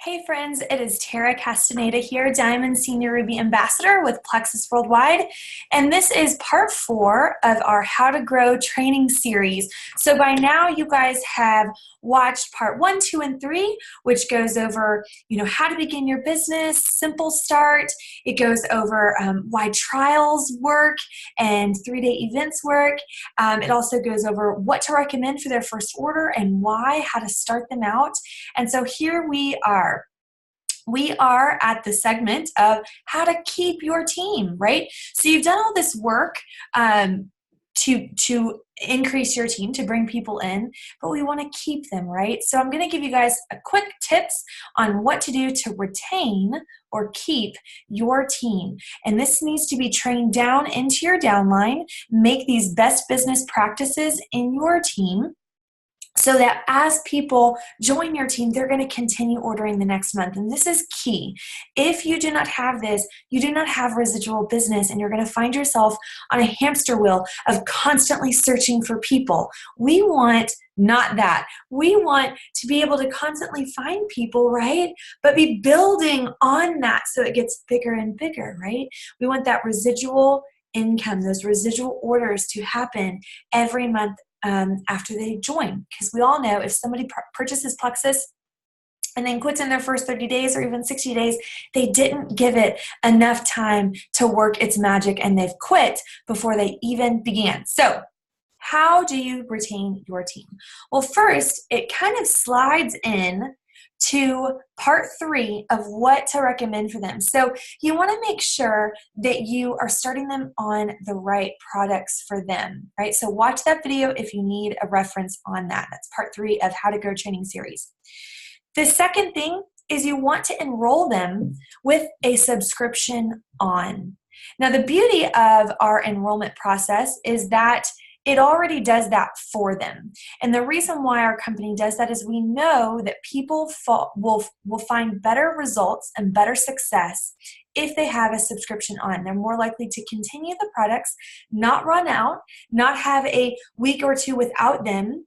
Hey friends, it is Tara Castaneda here, Diamond Senior Ruby Ambassador with Plexus Worldwide, and this is part 4 of our How to Grow training series. So by now you guys have watched part 1, 2, and 3, which goes over, how to begin your business, simple start. It goes over why trials work and 3-day events work. It also goes over what to recommend for their first order and why, how to start them out. And so here we are. We are at the segment of how to keep your team, right? So you've done all this work to increase your team, to bring people in, but we want to keep them, right? So I'm going to give you guys a quick tips on what to do to retain or keep your team. And this needs to be trained down into your downline. Make these best business practices in your team, so that as people join your team, they're going to continue ordering the next month. And this is key. If you do not have this, you do not have residual business, and you're going to find yourself on a hamster wheel of constantly searching for people. We want not that. We want to be able to constantly find people, right? But be building on that so it gets bigger and bigger, right? We want that residual income, those residual orders to happen every month after they join. Because we all know if somebody purchases Plexus and then quits in their first 30 days or even 60 days, they didn't give it enough time to work its magic and they've quit before they even began. So how do you retain your team? Well, first, it kind of slides in to part 3 of what to recommend for them. So you want to make sure that you are starting them on the right products for them, right? So watch that video if you need a reference on that. That's part 3 of How to Grow training series. The second thing is you want to enroll them with a subscription on. Now, the beauty of our enrollment process is that it already does that for them. And the reason why our company does that is we know that people will find better results and better success if they have a subscription on. They're more likely to continue the products, not run out, not have a week or two without them.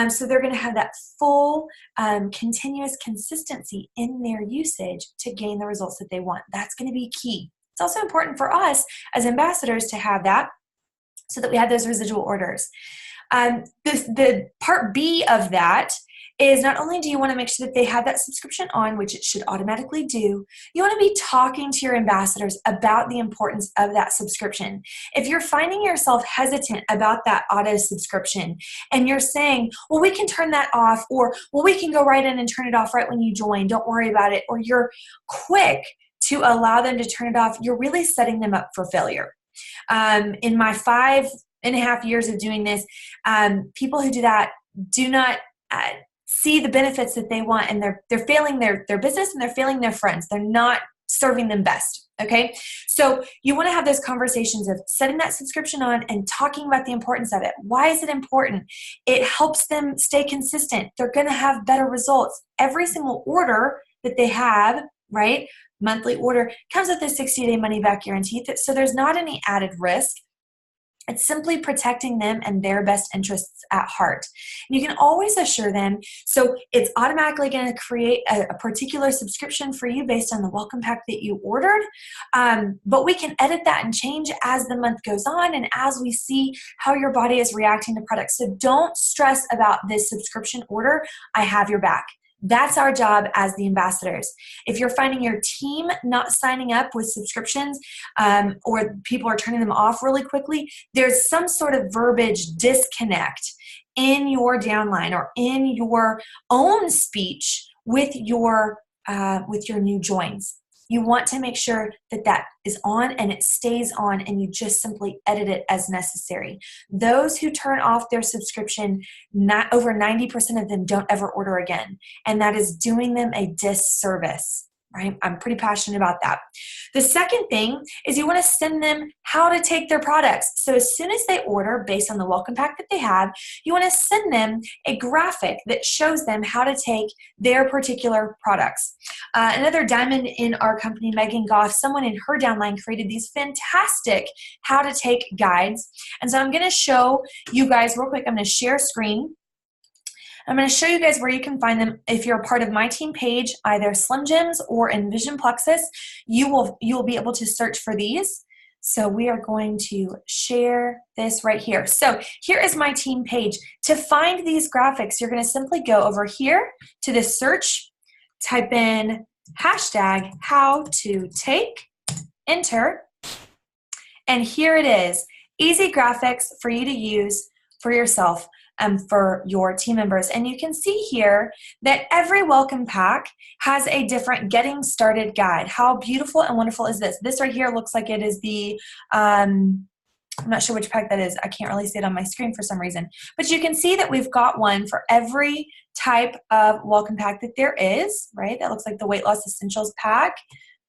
So they're going to have that full, continuous consistency in their usage to gain the results that they want. That's going to be key. It's also important for us as ambassadors to have that, so that we have those residual orders. The part B of that is not only do you want to make sure that they have that subscription on, which it should automatically do, you want to be talking to your ambassadors about the importance of that subscription. If you're finding yourself hesitant about that auto subscription and you're saying, well, we can turn that off, or, well, we can go right in and turn it off right when you join, don't worry about it, or you're quick to allow them to turn it off, you're really setting them up for failure. In my 5.5 years of doing this, people who do that do not see the benefits that they want, and they're failing their business, and they're failing their friends. They're not serving them best. Okay, so you want to have those conversations of setting that subscription on and talking about the importance of it. Why is it important? It helps them stay consistent. They're going to have better results. Every single order that they have, right, monthly order, comes with a 60-day money-back guarantee, so there's not any added risk. It's simply protecting them and their best interests at heart. You can always assure them, so it's automatically going to create a particular subscription for you based on the welcome pack that you ordered, but we can edit that and change as the month goes on and as we see how your body is reacting to products. So don't stress about this subscription order. I have your back. That's our job as the ambassadors. If you're finding your team not signing up with subscriptions, or people are turning them off really quickly, there's some sort of verbiage disconnect in your downline or in your own speech with your new joins. You want to make sure that that is on and it stays on, and you just simply edit it as necessary. Those who turn off their subscription, not over 90% of them don't ever order again, and that is doing them a disservice. Right? I'm pretty passionate about that. The second thing is you want to send them how to take their products. So as soon as they order, based on the welcome pack that they have, you want to send them a graphic that shows them how to take their particular products. Another diamond in our company, Megan Goff, someone in her downline created these fantastic how to take guides. And so I'm going to show you guys real quick. I'm going to share screen. I'm going to show you guys where you can find them. If you're a part of my team page, either Slim Jims or Envision Plexus, you will be able to search for these. So we are going to share this right here. So here is my team page. To find these graphics, you're going to simply go over here to the search, type in hashtag how to take, enter, and here it is. Easy graphics for you to use for yourself and for your team members. And you can see here that every welcome pack has a different getting started guide. How beautiful and wonderful is this? This right here looks like it is the, I'm not sure which pack that is. I can't really see it on my screen for some reason. But you can see that we've got one for every type of welcome pack that there is, right? That looks like the Weight Loss Essentials pack,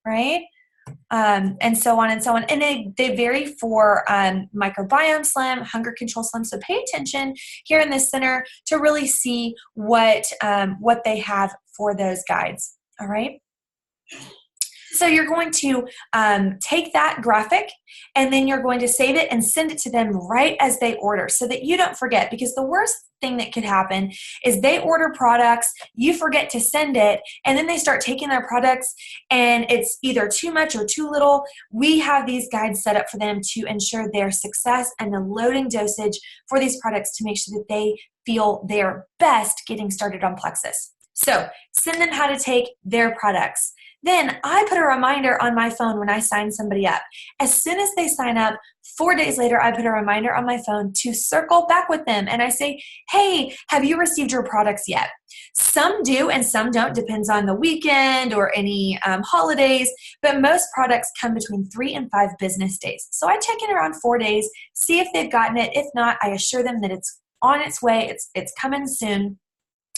right? And so on and so on. And they vary for microbiome slim, hunger control slim. So pay attention here in this center to really see what they have for those guides. All right. So you're going to take that graphic and then you're going to save it and send it to them right as they order so that you don't forget, because the worst thing that could happen is they order products, you forget to send it, and then they start taking their products and it's either too much or too little. We have these guides set up for them to ensure their success and the loading dosage for these products to make sure that they feel their best getting started on Plexus. So send them how to take their products. Then I put a reminder on my phone when I sign somebody up. As soon as they sign up, 4 days later, I put a reminder on my phone to circle back with them. And I say, hey, have you received your products yet? Some do and some don't, depends on the weekend or any holidays, but most products come between 3 and 5 business days. So I check in around 4 days, see if they've gotten it. If not, I assure them that it's on its way, it's coming soon.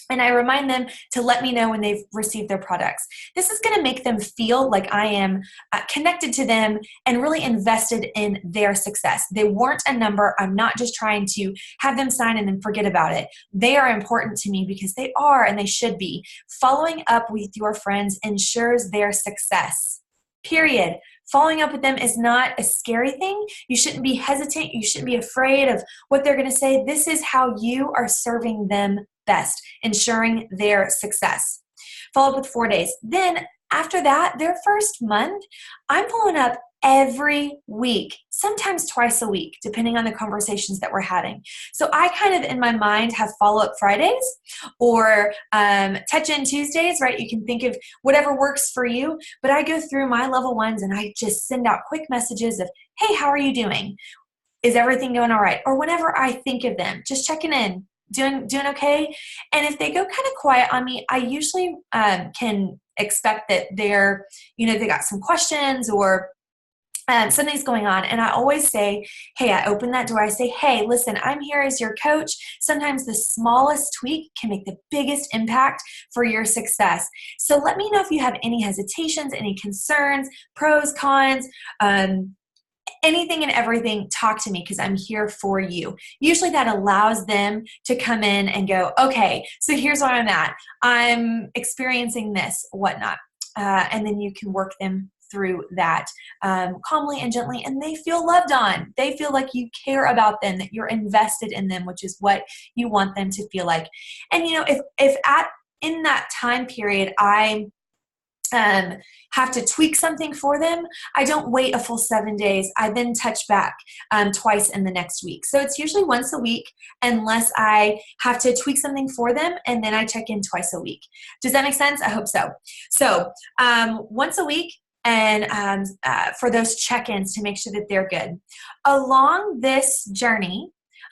And I remind them to let me know when they've received their products. This is going to make them feel like I am connected to them and really invested in their success. They weren't a number. I'm not just trying to have them sign and then forget about it. They are important to me because they are and they should be. Following up with your friends ensures their success. Period. Following up with them is not a scary thing. You shouldn't be hesitant. You shouldn't be afraid of what they're going to say. This is how you are serving them best, ensuring their success. Follow up with 4 days. Then after that, their first month, I'm following up every week, sometimes twice a week, depending on the conversations that we're having. So I kind of, in my mind, have follow-up Fridays or touch-in Tuesdays, right? You can think of whatever works for you, but I go through my level ones and I just send out quick messages of, hey, how are you doing? Is everything going all right? Or whenever I think of them, just checking in. Doing okay? And if they go kind of quiet on me, I usually can expect that they're, they got some questions or something's going on. And I always say, hey, I open that door. I say, hey, listen, I'm here as your coach. Sometimes the smallest tweak can make the biggest impact for your success. So let me know if you have any hesitations, any concerns, pros, cons, anything and everything. Talk to me because I'm here for you. Usually that allows them to come in and go, okay, so here's where I'm at. I'm experiencing this, whatnot. And then you can work them through that calmly and gently, and they feel loved on. They feel like you care about them, that you're invested in them, which is what you want them to feel like. And if in that time period I have to tweak something for them, I don't wait a full 7 days. I then touch back twice in the next week. So it's usually once a week unless I have to tweak something for them, and then I check in twice a week. Does that make sense? I hope so. So once a week, and for those check-ins to make sure that they're good. Along this journey,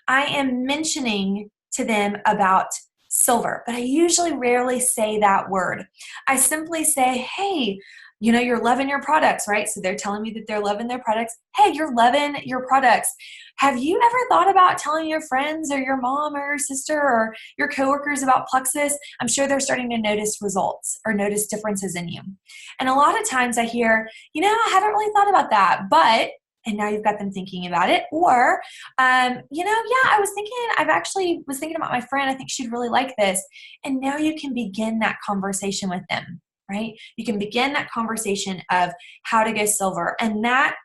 I am mentioning to them about silver, but I usually rarely say that word. I simply say, hey, you're loving your products, right? So they're telling me that they're loving their products. Hey, you're loving your products. Have you ever thought about telling your friends or your mom or your sister or your coworkers about Plexus? I'm sure they're starting to notice results or notice differences in you. And a lot of times I hear, I haven't really thought about that, but, and now you've got them thinking about it. Or, I was thinking about my friend. I think she'd really like this. And now you can begin that conversation with them, right? You can begin that conversation of how to go silver. And that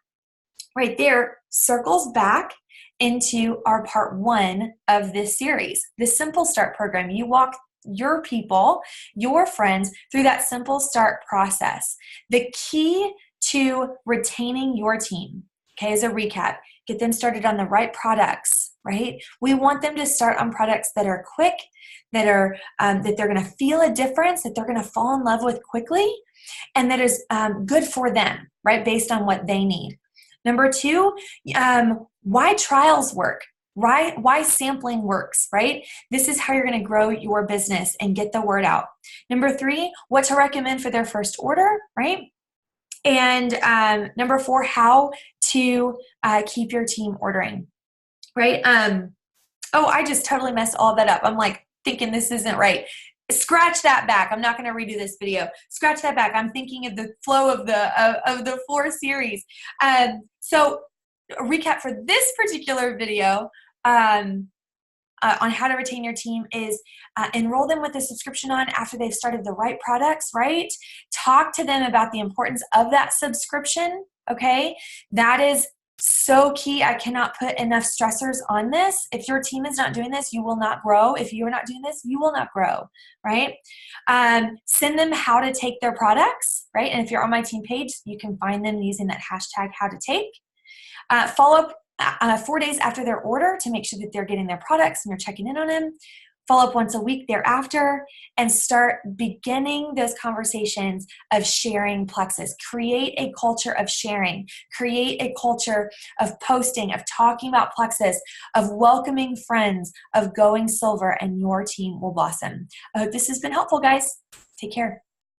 right there circles back into our part 1 of this series, the Simple Start program. You walk your people, your friends, through that Simple Start process. The key to retaining your team, okay, as a recap, get them started on the right products, right? We want them to start on products that are quick, that are that they're going to feel a difference, that they're going to fall in love with quickly, and that is good for them, right, based on what they need. Number 2, why trials work. Why sampling works, right? This is how you're going to grow your business and get the word out. Number 3, what to recommend for their first order, right? And number 4, how to keep your team ordering, right? Oh, I just totally messed all that up. I'm like thinking this isn't right. Scratch that back. I'm not going to redo this video. Scratch that back. I'm thinking of the flow of the 4 series. So a recap for this particular video on how to retain your team is enroll them with a subscription on after they've started the right products, right? Talk to them about the importance of that subscription, okay? That is so key. I cannot put enough stressors on this. If your team is not doing this, you will not grow. If you're not doing this, you will not grow, right? Send them how to take their products, right? And if you're on my team page, you can find them using that hashtag how to take. Follow up 4 days after their order to make sure that they're getting their products and you're checking in on them. Follow up once a week thereafter, and start beginning those conversations of sharing Plexus. Create a culture of sharing. Create a culture of posting, of talking about Plexus, of welcoming friends, of going silver, and your team will blossom. I hope this has been helpful, guys. Take care.